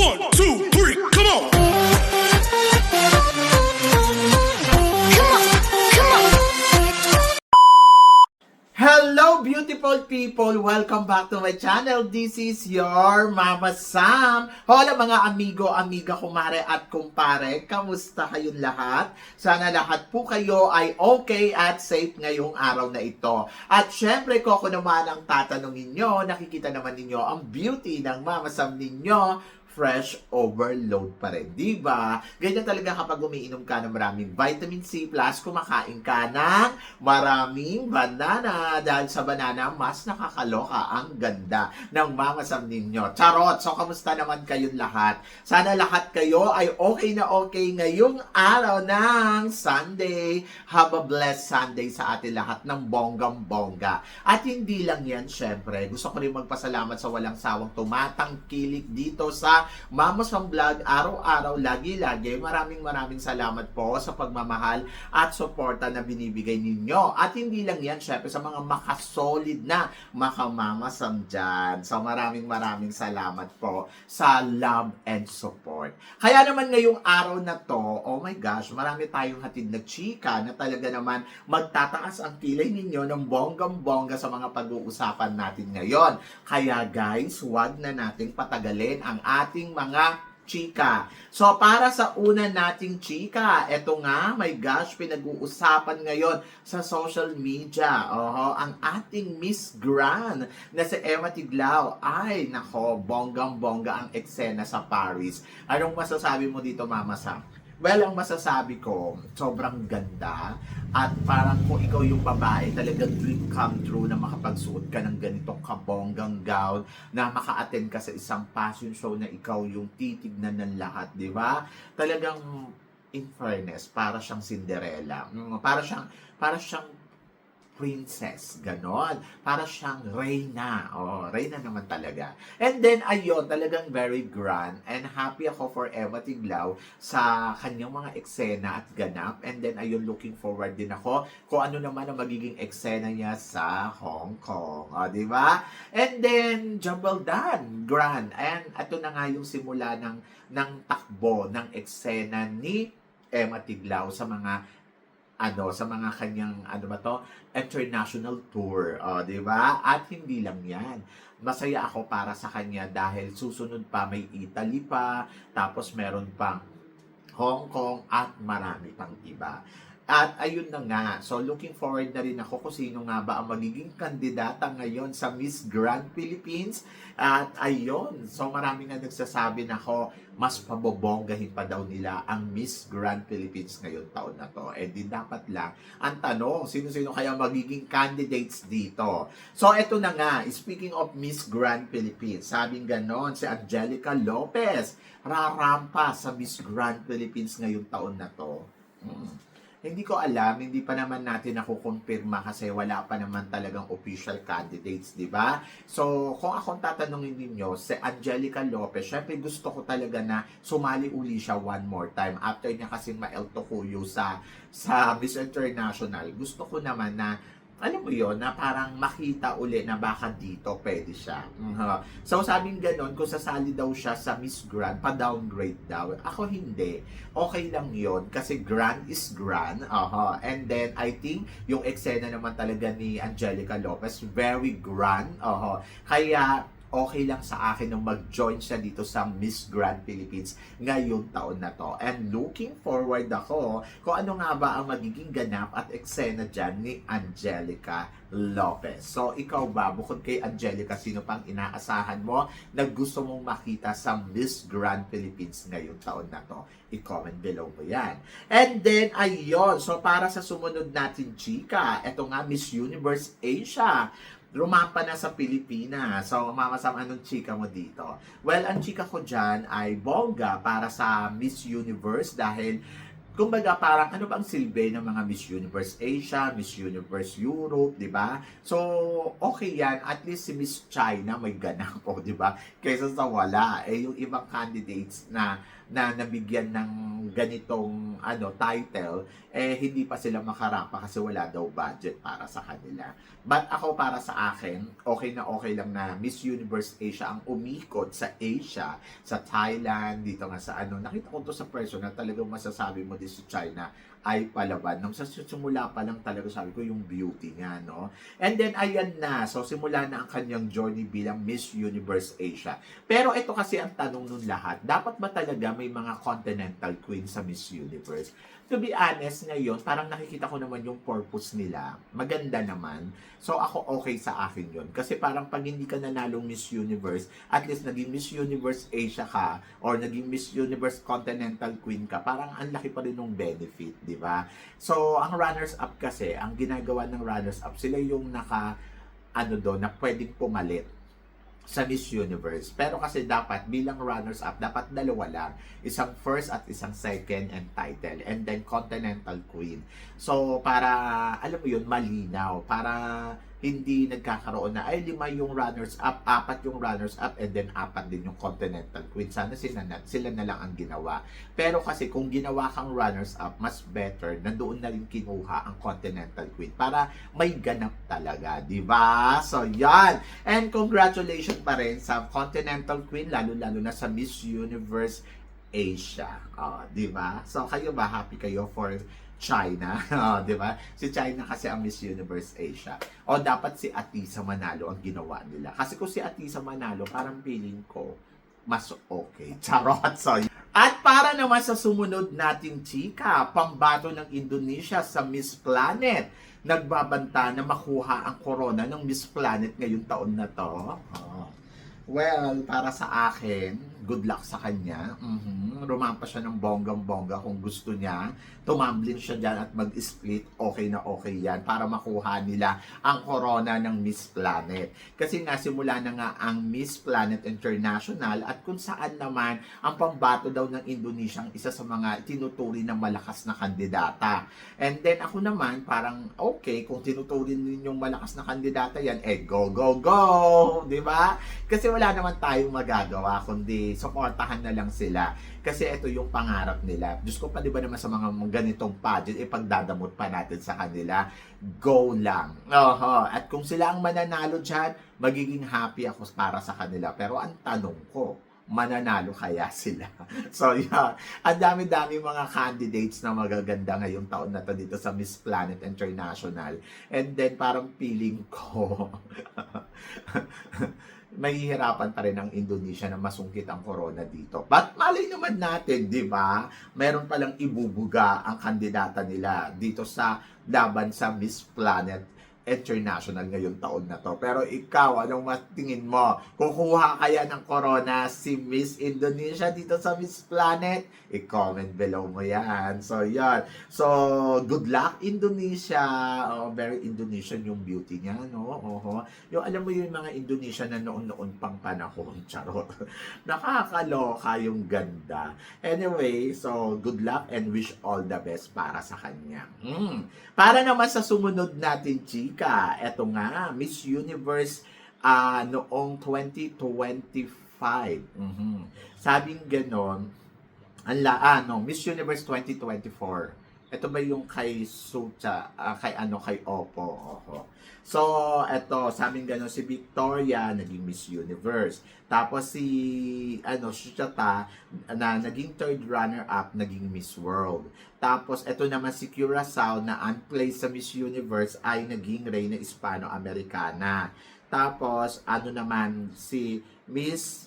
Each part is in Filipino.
1, 2, 3, come on! Hello beautiful people! Welcome back to my channel. This is your Mama Sam. Hola mga amigo, amiga, kumare at kumpare. Kamusta kayong lahat? Sana lahat po kayo ay okay at safe ngayong araw na ito. At syempre ko naman ang tatanungin nyo, nakikita naman ninyo ang beauty ng Mama Sam ninyo. Fresh overload pa rin, di ba? Ganyan talaga kapag umiinom ka ng maraming vitamin C plus, kumakain ka ng maraming banana. Dahil sa banana, mas nakakaloka ang ganda ng Mama Sam ninyo. Charot! So, kamusta naman kayong lahat? Sana lahat kayo ay okay na okay ngayong araw ng Sunday. Have a blessed Sunday sa atin lahat ng bonggang-bongga. At hindi lang yan, syempre. Gusto ko rin magpasalamat sa walang sawang tumatangkilik dito sa Mama Sam Vlog, araw-araw, lagi-lagi. Maraming salamat po sa pagmamahal at suporta na binibigay ninyo. At hindi lang yan, syempre, sa mga makasolid na Mama Sam dyan. So, maraming salamat po sa love and support. Kaya naman ngayong araw na to, oh my gosh, marami tayong hatid na chika na talaga naman magtataas ang kilay ninyo ng bonggang-bongga sa mga pag-uusapan natin ngayon. Kaya guys, huwag na nating patagalin ang ating mga chika. So, para sa una nating chika, eto nga, my gosh, pinag-uusapan ngayon sa social media. Ang ating Miss Grand na si Emma Tiglao. Ay, nako, bonggang-bongga ang eksena sa Paris. Anong masasabi mo dito, Mama Sam? Well, ang masasabi ko, sobrang ganda. At parang kung ikaw yung babae, talagang dream come true na makapagsuot ka ng ganitong kabonggang gown, na maka-attend ka sa isang fashion show na ikaw yung titignan ng lahat, di ba? Talagang, in fairness, para siyang Cinderella. Para siyang princess, ganon. Para siyang reyna. Reyna naman talaga. And then, ayun, talagang very grand. And happy ako for Emma Tiglao sa kanyang mga eksena at ganap. And then, ayun, looking forward din ako kung ano naman ang magiging eksena niya sa Hong Kong. Di ba? And then, Jumble Dan, grand. And ito na nga yung simula ng takbo ng eksena ni Emma Tiglao sa mga kanyang international tour, 'di ba? At hindi lang 'yan. Masaya ako para sa kanya dahil susunod pa may Italy pa, tapos meron pang Hong Kong at marami pang iba. At ayun na nga, so looking forward na rin ako kung sino nga ba ang magiging kandidata ngayon sa Miss Grand Philippines. At ayun, so marami nga nagsasabi na ako, mas pabobonggahin pa daw nila ang Miss Grand Philippines ngayon taon na to. Eh di dapat lang, ang tanong, sino-sino kaya magiging candidates dito? So eto na nga, speaking of Miss Grand Philippines, sabing ganon, si Angelica Lopez, rarampa sa Miss Grand Philippines ngayong taon na to. Hindi ko alam, hindi pa naman natin nakukumpirma kasi wala pa naman talagang official candidates, di ba? So, kung akong tatanungin ninyo, si Angelica Lopez, syempre gusto ko talaga na sumali uli siya one more time. After niya kasing ma-El Tocuyo sa Miss International, gusto ko naman na alam mo yon na parang makita uli na baka dito pwede siya. So sabing ganon, kung sasali daw siya sa Miss Grand, pa-downgrade daw. Ako hindi. Okay lang yon kasi grand is grand. And then I think yung eksena naman talaga ni Angelica Lopez, very grand. Kaya okay lang sa akin nung mag-join siya dito sa Miss Grand Philippines ngayong taon na to. And looking forward ako kung ano nga ba ang magiging ganap at eksena dyan ni Angelica Lopez. So, ikaw ba, bukod kay Angelica, sino pang inaasahan mo na gusto mong makita sa Miss Grand Philippines ngayong taon na to? I-comment below mo yan. And then, ayun. So, para sa sumunod natin, chika, eto nga, Miss Universe Asia. Rumampa na sa Pilipinas. So, Mama Sam, anong chika mo dito? Well, ang chika ko dyan ay bongga para sa Miss Universe dahil kumbaga parang ano bang silbi ng mga Miss Universe Asia, Miss Universe Europe, di ba? So, okay yan. At least si Miss China may ganang po, di ba? Kaysa sa wala. Eh, yung ibang candidates na nabigyan ng ganitong title, eh hindi pa sila makarapa kasi wala daw budget para sa kanila. But ako para sa akin, okay na okay lang na Miss Universe Asia ang umikot sa Asia, sa Thailand, dito nga sa nakita ko to sa personal, talagang masasabi mo din si China ay palaban. Nung sa simula pa lang talaga sabi ko yung beauty niya, no? And then, ayan na. So, simula na ang kanyang journey bilang Miss Universe Asia. Pero ito kasi ang tanong nun lahat, dapat ba talaga may mga continental queen sa Miss Universe? To be honest, ngayon, parang nakikita ko naman yung purpose nila. Maganda naman. So, ako okay sa akin yun. Kasi parang pag hindi ka nanalong Miss Universe, at least naging Miss Universe Asia ka, or naging Miss Universe Continental Queen ka, parang ang laki pa rin ng benefit, di ba? So, ang runners-up kasi, ang ginagawa ng runners-up, sila yung na pwedeng pumalit sa Miss Universe. Pero kasi dapat bilang runners-up, dapat dalawa lang. Isang first at isang second and title. And then Continental Queen. So, para, alam mo yun, malinaw. Para hindi nagkakaroon na, ay 5 yung runners-up, 4 yung runners-up, and then 4 din yung Continental Queen. Sana sila na lang ang ginawa. Pero kasi kung ginawa kang runners-up, mas better, nandoon na rin kinuha ang Continental Queen para may ganap talaga, di ba? So, yan! And congratulations pa rin sa Continental Queen, lalo-lalo na sa Miss Universe Asia. Di ba? So, kayo ba? Happy kayo for China, di ba? Si China kasi ang Miss Universe Asia. O dapat si Atisa Manalo ang ginawa nila. Kasi kung si Atisa Manalo, parang feeling ko, mas okay. Charot! So, at para naman sa sumunod nating chika, pambato ng Indonesia sa Miss Planet. Nagbabanta na makuha ang corona ng Miss Planet ngayong taon na to. Well, para sa akin, good luck sa kanya. Rumampa siya ng bonggang-bongga kung gusto niya. Tumamblin siya dyan at mag-split. Okay na okay yan para makuha nila ang corona ng Miss Planet. Kasi nga, simula na nga ang Miss Planet International at kung saan naman ang pambato daw ng Indonesia ang isa sa mga tinuturi na malakas na kandidata. And then ako naman, parang okay, kung tinuturi ninyong malakas na kandidata yan, eh go, go, go! Diba? Kasi wala naman tayong magagawa kundi suportahan na lang sila. Kasi ito yung pangarap nila. Diyos ko pa, di ba naman sa mga ganitong pageant, ipagdadamot pa natin sa kanila. Go lang. At kung sila ang mananalo dyan, magiging happy ako para sa kanila. Pero ang tanong ko, mananalo kaya sila? So, yeah. Ang dami-dami mga candidates na magaganda ngayong taon na to dito sa Miss Planet International. And then, parang feeling ko, mahihirapan pa rin ang Indonesia na masungkit ang corona dito. But malay naman natin, di ba? Meron palang ibubuga ang kandidata nila dito sa laban sa Miss Planet International ngayong taon na to. Pero ikaw, anong matingin mo? Kukuha kaya ng corona si Miss Indonesia dito sa Miss Planet? I-comment below mo yan. So, yan. So, good luck, Indonesia. Very Indonesian yung beauty niya, no? Yung, alam mo yung mga Indonesian na noon-noon pang panahon. Charot. Nakakaloka yung ganda. Anyway, so, good luck and wish all the best para sa kanya. Para naman sa sumunod natin, chika, eto nga, Miss Universe noong 2025. Sabing ganon, Miss Universe 2024. Ito ba yung kay Sucha, kay Oppo? So, eto, sabing ganon, si Victoria naging Miss Universe. Tapos si Suchata na naging third runner-up, naging Miss World. Tapos, eto naman si Curacao na unplaced sa Miss Universe ay naging Reina Hispano-Americana. Tapos, naman si Miss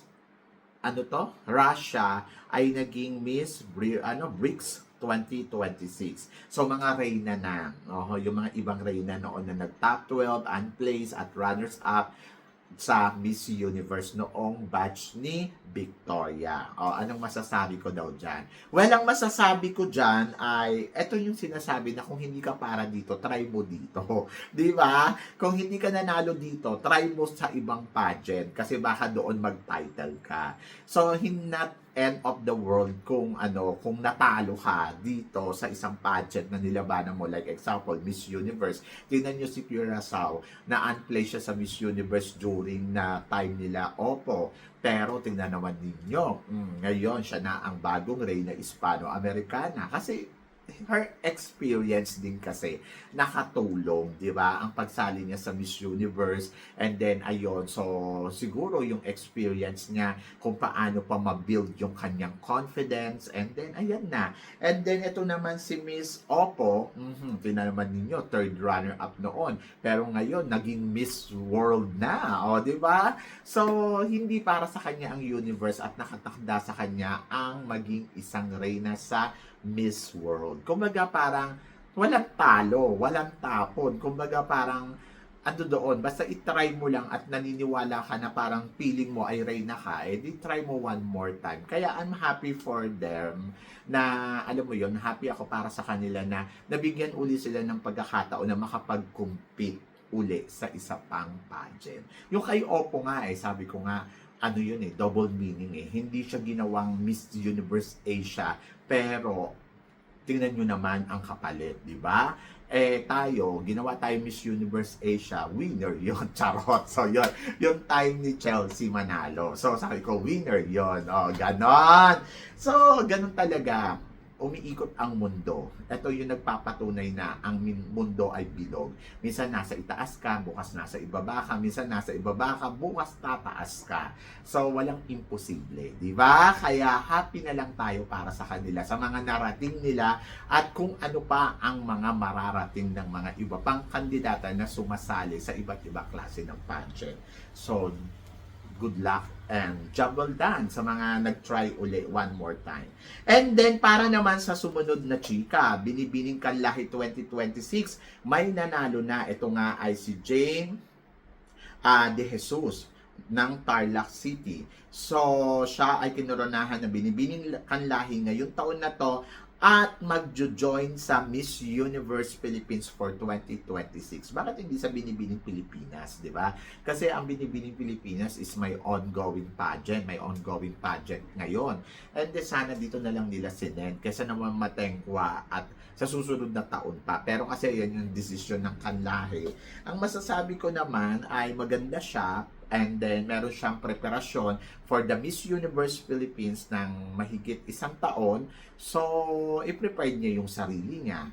Russia ay naging Miss BRICS 2026. So, mga reyna na. Yung mga ibang reyna noon na nag-top 12, unplaced at runners-up sa Miss Universe noong batch ni Victoria. Anong masasabi ko daw dyan? Well, ang masasabi ko dyan ay, eto yung sinasabi na kung hindi ka para dito, try mo dito. Di ba? Kung hindi ka nanalo dito, try mo sa ibang pageant kasi baka doon mag-title ka. So, end of the world kung kung natalo ka dito sa isang pageant na nilabanan mo, like example Miss Universe. Tingnan niyo si Curaçao na unplay siya sa Miss Universe during na time nila, opo, pero tingnan naman ninyo, ngayon siya na ang bagong reyna Hispano-Americana kasi her experience din kasi nakatulong, 'di ba? Ang pagsali niya sa Miss Universe, and then ayun, so siguro yung experience niya kung paano pa ma-build yung kanyang confidence, and then ayan na. And then ito naman si Miss Oppo, tinaman ninyo, third runner up noon, pero ngayon naging Miss World na, o 'di ba? So hindi para sa kanya ang universe at nakatakda sa kanya ang maging isang reyna sa Miss World. Kumbaga parang walang talo, walang tapon. Kumbaga parang doon, basta itry mo lang at naniniwala ka na parang feeling mo ay reyna ka, di try mo one more time. Kaya I'm happy for them na, alam mo yon, happy ako para sa kanila na nabigyan uli sila ng pagkakataon na makapag-compete uli sa isa pang pageant. Yung kay Oppo nga sabi ko nga, yun double meaning Hindi siya ginawang Miss Universe Asia, pero tingnan nyo naman ang kapalit, di ba? Tayo, ginawa tayo Miss Universe Asia, winner yon. Charot. So, yon. Yung time ni Chelsea manalo. So, sabi ko, winner yon. O, ganon. So, ganon talaga. Umiikot ang mundo. Ito yung nagpapatunay na ang mundo ay bilog. Minsan nasa itaas ka, bukas nasa ibaba ka, minsan nasa ibaba ka, bukas tataas ka. So, walang imposible, di ba? Kaya happy na lang tayo para sa kanila, sa mga narating nila, at kung ano pa ang mga mararating ng mga iba pang kandidata na sumasali sa iba't ibang klase ng pageant. So, good luck and job well done sa mga nag-try uli one more time. And then, para naman sa sumunod na chika, Binibining Kanlahi 2026, may nanalo na. Ito nga ay si Jane De Jesus ng Tarlac City. So, siya ay kinoronahan na Binibining Kanlahi ngayong taon na to at magjo-join sa Miss Universe Philippines for 2026. Bakit hindi sa Binibining Pilipinas, di ba? Kasi ang Binibining Pilipinas is may ongoing pageant, ngayon. And sana dito na lang nila sinend, kaysa naman matengkwa at sa susunod na taon pa. Pero kasi yan yung desisyon ng Kanlahi. Ang masasabi ko naman ay maganda siya. And then, meron siyang preparasyon for the Miss Universe Philippines ng mahigit isang taon. So, i-prepare niya yung sarili niya.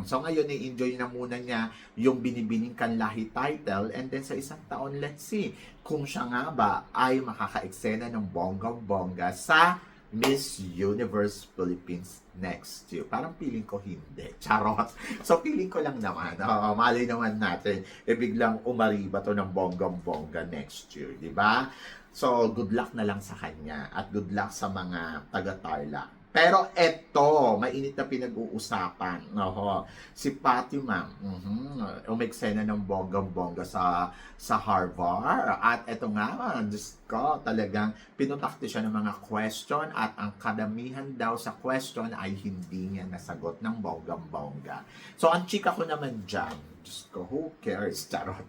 So, ngayon, i-enjoy na muna niya yung Binibining Kanlahi title. And then, sa isang taon, let's see kung siya nga ba ay makaka-eksena ng bonggang-bongga sa Miss Universe Philippines next year. Parang feeling ko hindi. Charot. So, feeling ko lang naman. Malay naman natin, biglang umariba to ng bonggang-bongga next year. Di ba? So, good luck na lang sa kanya. At good luck sa mga taga-Tarlac. Pero eto, mainit na pinag-uusapan. Si Fatima, umeksena ng bonggang-bongga sa Harvard. At eto nga, Diyos ko, talagang pinutakti siya ng mga question at ang kadamihan daw sa question ay hindi niya nasagot ng bonggang-bongga. So, ang chika ko naman dyan, Diyos ko, who cares? Charot.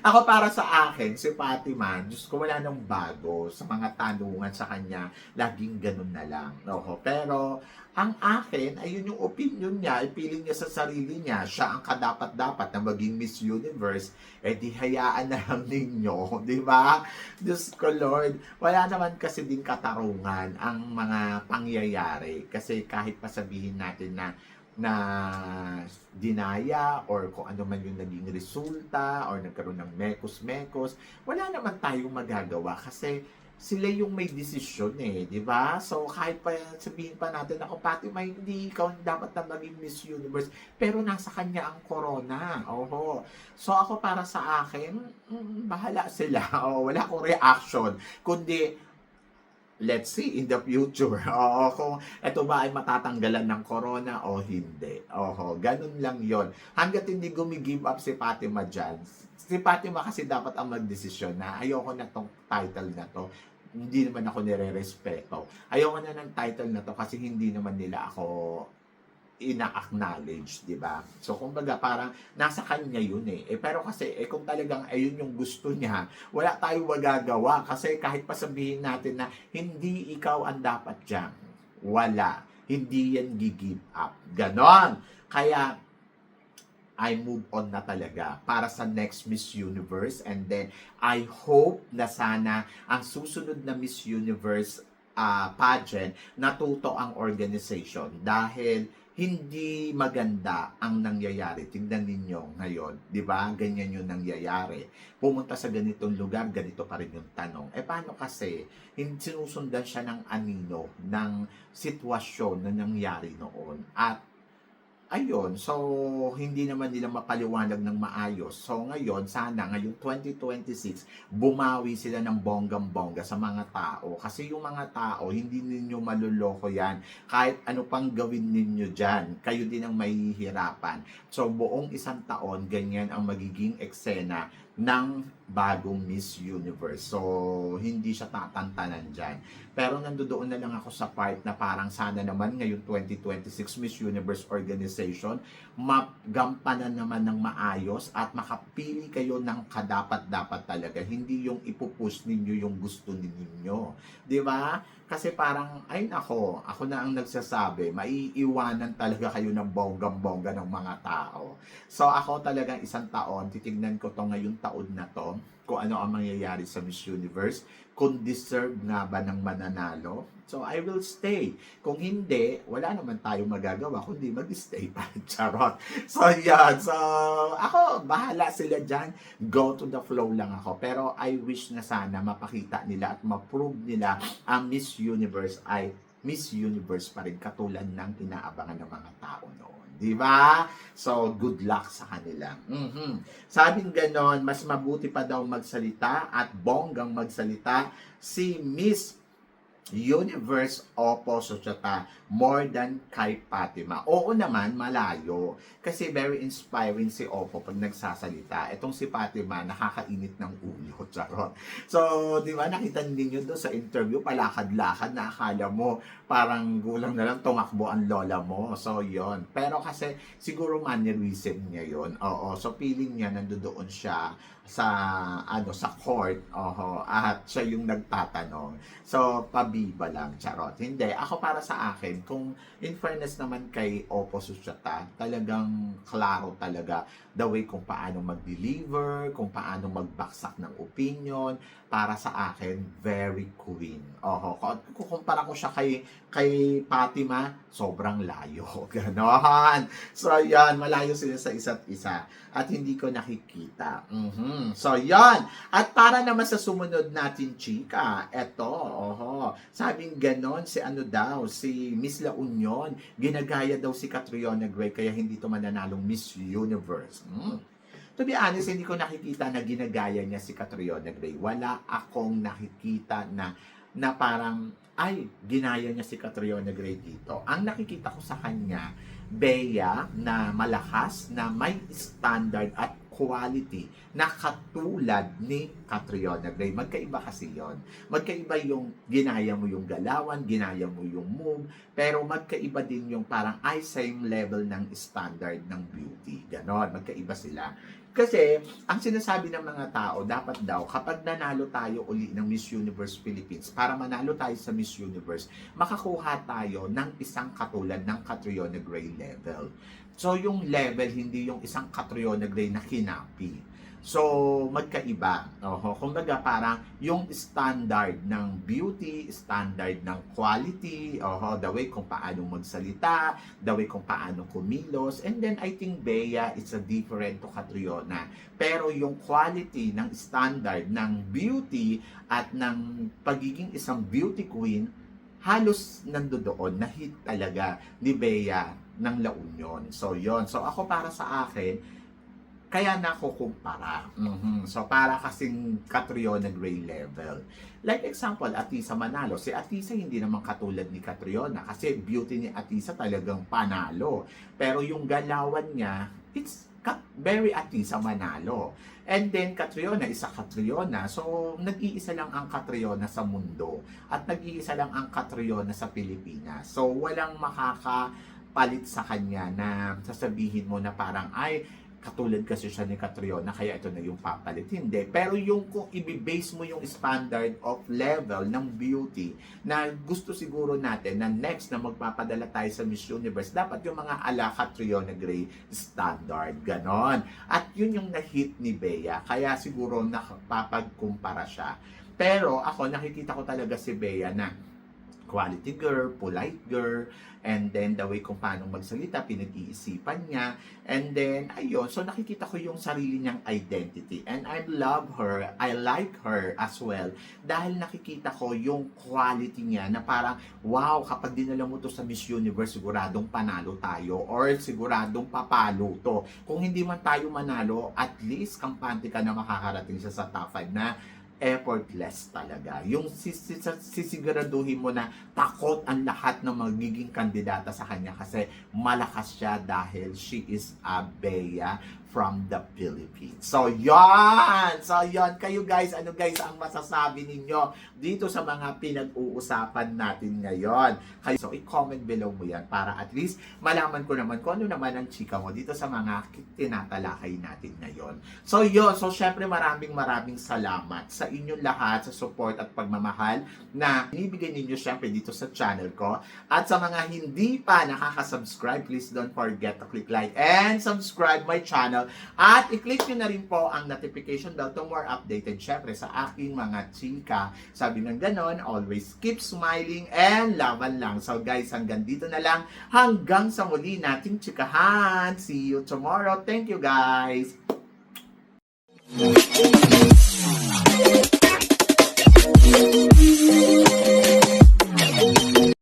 Ako para sa akin, si Fatima, Diyos ko, wala nang bago sa mga tanungan sa kanya. Laging ganun na lang. Pero, ang akin, ayun yung opinion niya, ipiling niya sa sarili niya, siya ang kadapat-dapat na maging Miss Universe, di hayaan na lang ninyo, di ba? Diyos ko, Lord, wala naman kasi din katarungan ang mga pangyayari. Kasi kahit pasabihin natin na dinaya or kung ano man yung naging resulta or nagkaroon ng mekos-mekos, wala naman tayong magagawa kasi sila yung may desisyon di ba? So, kahit pa sabihin pa natin, ako, Fatima, hindi ikaw dapat na maging Miss Universe, pero nasa kanya ang corona. So, ako para sa akin, bahala sila. Wala akong reaction, kundi let's see in the future. Kung ito ba ay matatanggalan ng corona o hindi. Ganun lang yon. Hanggat hindi gumi-give up si Fatima dyan. Si Fatima kasi dapat ang magdesisyon na ayoko na tong title na to. Hindi naman ako nire-respeto. Ayoko na ng title na to kasi hindi naman nila ako ina-acknowledge, di ba? So, kumbaga, parang nasa kanya yun eh. Pero kasi, kung talagang ayun yung gusto niya, wala tayong magagawa. Kasi kahit pa sabihin natin na hindi ikaw ang dapat dyan, wala. Hindi yan gi-give up. Ganon. Kaya, I move on na talaga para sa next Miss Universe, and then I hope na sana ang susunod na Miss Universe pageant natuto ang organization dahil hindi maganda ang nangyayari. Tingnan ninyo ngayon, di ba? Ganyan yung nangyayari. Pumunta sa ganitong lugar, ganito pa rin yung tanong. Paano kasi sinusundan siya ng anino ng sitwasyon na nangyari noon? At ayun, so hindi naman nila mapaliwanag ng maayos. So ngayon, sana ngayong 2026, bumawi sila ng bonggang-bongga sa mga tao. Kasi yung mga tao, hindi ninyo maluloko yan. Kahit ano pang gawin ninyo dyan, kayo din ang mahihirapan. So buong isang taon, ganyan ang magiging eksena ng bagong Miss Universe. So, hindi siya tatantanan dyan. Pero nandoon na lang ako sa part na parang sana naman ngayon 2026 Miss Universe Organization, magampanan naman ng maayos at makapili kayo ng kadapat-dapat talaga. Hindi yung ipupush ninyo yung gusto ninyo. Di ba? Kasi parang, ay nako, ako na ang nagsasabi, maiiwanan talaga kayo ng bonggang-bongga ng mga tao. So ako talagang isang taon, titignan ko to ngayong taon na to, kung ano ang mangyayari sa Miss Universe, kung deserve nga ba ng mananalo. So I will stay. Kung hindi, wala naman tayong magagawa kundi mag-stay pa. Charot. So yan. So ako, bahala sila dyan. Go to the flow lang ako. Pero I wish na sana mapakita nila at ma-prove nila ang Miss Universe ay Miss Universe pa rin katulad ng inaabangan ng mga tao noon. Di ba? So, good luck sa kanila. Sabing ganon, mas mabuti pa daw magsalita at bonggang magsalita si Miss Universe Oppo Societa more than kay Fatima. Oo naman, malayo. Kasi very inspiring si Oppo pag nagsasalita. Itong si Fatima, nakakainit ng ulo. Charot. So, di ba, nakita ninyo doon sa interview, palakad-lakad na akala mo parang gulang na lang tumakbo ang lola mo. So, yon. Pero kasi, siguro mannerism niya yon. Oo. So, feeling niya nandoon siya sa court, at siya yung nagtatanong. So, pabiba lang, charot. Hindi, ako para sa akin, kung in fairness naman kay Oppo Societa, talagang klaro talaga the way kung paano mag-deliver, kung paano magbaksak ng opinion, para sa akin, very queen. Kukumpara ko siya kay Fatima, sobrang layo. Ganon. So, yan, malayo sila sa isa't isa. At hindi ko nakikita. So, yan. At para naman sa sumunod natin, chika, eto, sabing ganon, si Miss La Union, ginagaya daw si Catriona Gray, kaya hindi to mananalong Miss Universe. To be honest, hindi ko nakikita na ginagaya niya si Catriona Gray. Wala akong nakikita na parang, ay, ginaya niya si Catriona Gray dito. Ang nakikita ko sa kanya, Bea na malakas, na may standard at quality na katulad ni Catriona Gray. Magkaiba kasi yon. Magkaiba yung ginaya mo yung galawan, ginaya mo yung move, pero magkaiba din yung parang same level ng standard ng beauty. Ganon, magkaiba sila. Kasi, ang sinasabi ng mga tao, dapat daw, kapag nanalo tayo uli ng Miss Universe Philippines, para manalo tayo sa Miss Universe, makakuha tayo ng isang katulad ng Catriona Gray level. So, yung level, hindi yung isang Catriona Gray na kinapi. So, magkaiba. Kumbaga parang yung standard ng beauty, standard ng quality, the way kung paano magsalita, the way kung paano kumilos, and then I think Bea is a different to Catriona. Pero yung quality ng standard ng beauty at ng pagiging isang beauty queen, halos nandoon, na hit talaga ni Bea ng La Union. So, yon. So, ako para sa akin, kaya nakukumpara. So, para kasing Catriona Gray level. Like example, Atisa Manalo. Si Atisa hindi naman katulad ni Catriona kasi beauty ni Atisa talagang panalo. Pero yung galawan niya, it's very Atisa Manalo. And then, Catriona, isa Catriona. So, nag-iisa lang ang Catriona sa mundo. At nag-iisa lang ang Catriona sa Pilipinas. So, walang palit sa kanya na sasabihin mo na parang, ay, katulad kasi siya ni Catriona, kaya ito na yung papalit. Hindi. Pero yung kung i-base mo yung standard of level ng beauty na gusto siguro natin na next na magpapadala tayo sa Miss Universe, dapat yung mga ala Catriona Gray standard. Ganon. At yun yung na-hit ni Bea. Kaya siguro nakapapagkumpara siya. Pero ako, nakikita ko talaga si Bea na quality girl, polite girl, and then the way kung paano magsalita, pinag-iisipan niya, and then, ayun, so nakikita ko yung sarili niyang identity, and I love her, I like her as well, dahil nakikita ko yung quality niya na parang, wow, kapag dinala mo to sa Miss Universe, siguradong panalo tayo, or siguradong papalo to. Kung hindi man tayo manalo, at least kampante ka na makakarating siya sa top 5 na effortless talaga. Yung sisiguraduhin mo na takot ang lahat ng magiging kandidata sa kanya kasi malakas siya dahil she is a Bea from the Philippines. So, yon! So, yon. Kayo guys, ano guys ang masasabi ninyo dito sa mga pinag-uusapan natin ngayon? So, i-comment below mo yan para at least malaman ko naman kung ano naman ang chika mo dito sa mga tinatalakay natin ngayon. So, yon. So, syempre maraming salamat sa inyong lahat sa support at pagmamahal na binibigay ninyo syempre dito sa channel ko. At sa mga hindi pa nakaka-subscribe, please don't forget to click like and subscribe my channel. At i-click nyo na rin po ang notification bell to more updated syempre sa aking mga chika. Sabi ng ganon, always keep smiling and laban lang. So guys, hanggang dito na lang. Hanggang sa muli nating chikahan. See you tomorrow. Thank you guys.